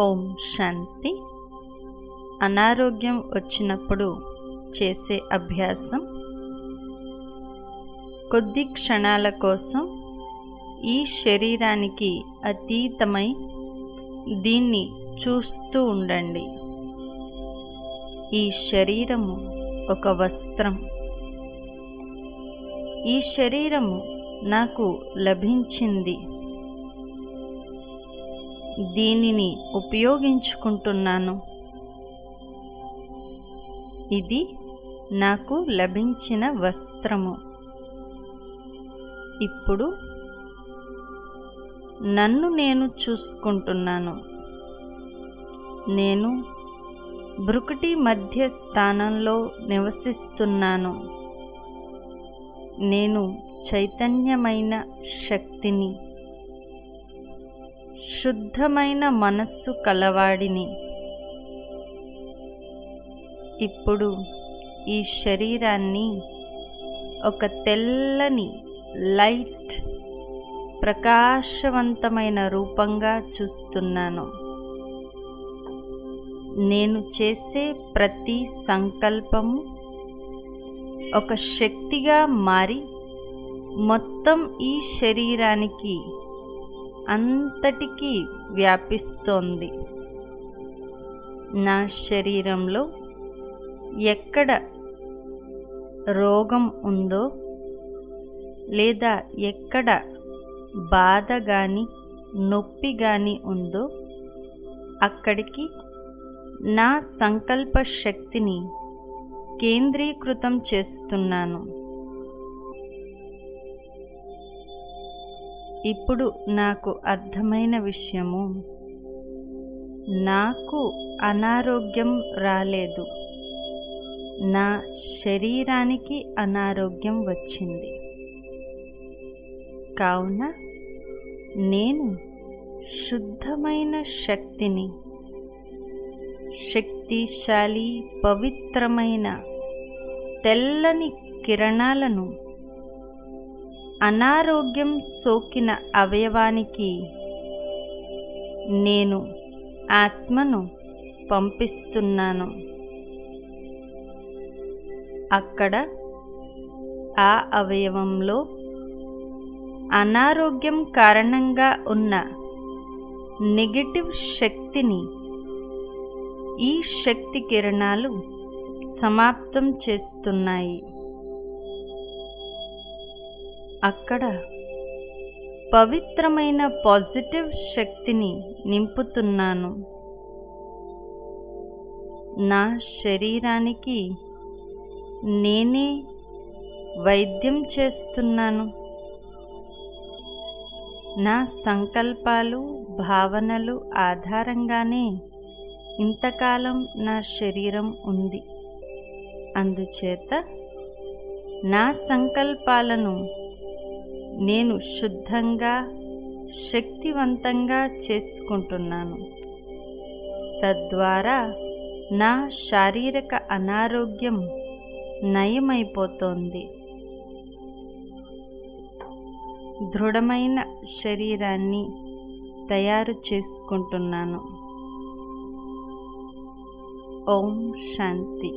ఓం శాంతి. అనారోగ్యం వచ్చినప్పుడు చేసే అభ్యాసం. కొద్ది క్షణాల కోసం ఈ శరీరానికి అతీతమై దీన్ని చూస్తూ ఉండండి. ఈ శరీరము ఒక వస్త్రం. ఈ శరీరము నాకు లభించింది, దీనిని ఉపయోగించుకుంటున్నాను. ఇది నాకు లభించిన వస్త్రము. ఇప్పుడు నన్ను నేను చూసుకుంటున్నాను. నేను భృకుటి మధ్య స్థానంలో నివసిస్తున్నాను. నేను చైతన్యమైన శక్తిని, శుద్ధమైన మనస్సు కలవాడిని. ఇప్పుడు ఈ శరీరాన్ని ఒక తెల్లని లైట్, ప్రకాశవంతమైన రూపంగా చూస్తున్నాను. నేను చేసే ప్రతి సంకల్పము ఒక శక్తిగా మారి మొత్తం ఈ శరీరానికి అంతటికీ వ్యాపిస్తోంది. నా శరీరంలో ఎక్కడ రోగం ఉందో లేదా ఎక్కడ బాధ కానీ నొప్పి కానీ ఉందో అక్కడికి నా సంకల్ప శక్తిని కేంద్రీకృతం చేస్తున్నాను. ఇప్పుడు నాకు అర్థమైన విషయము, నాకు అనారోగ్యం రాలేదు, నా శరీరానికి అనారోగ్యం వచ్చింది. కావున నేను శుద్ధమైన శక్తిని, శక్తిశాలి పవిత్రమైన తెల్లని కిరణాలను అనారోగ్యం సోకిన అవయవానికి నేను ఆత్మను పంపిస్తున్నాను. అక్కడ ఆ అవయవంలో అనారోగ్యం కారణంగా ఉన్న నెగటివ్ శక్తిని ఈ శక్తి కిరణాలు సమాప్తం చేస్తున్నాయి. అక్కడ పవిత్రమైన పాజిటివ్ శక్తిని నింపుతున్నాను. నా శరీరానికి నేనే వైద్యం చేస్తున్నాను. నా సంకల్పాలు, భావనలు ఆధారంగానే ఇంతకాలం నా శరీరం ఉంది. అందుచేత నా సంకల్పాలను నేను శుద్ధంగా, శక్తివంతంగా చేసుకుంటున్నాను. తద్వారా నా శారీరక అనారోగ్యం నయమైపోతోంది. దృఢమైన శరీరాన్ని తయారు చేసుకుంటున్నాను. ఓం శాంతి.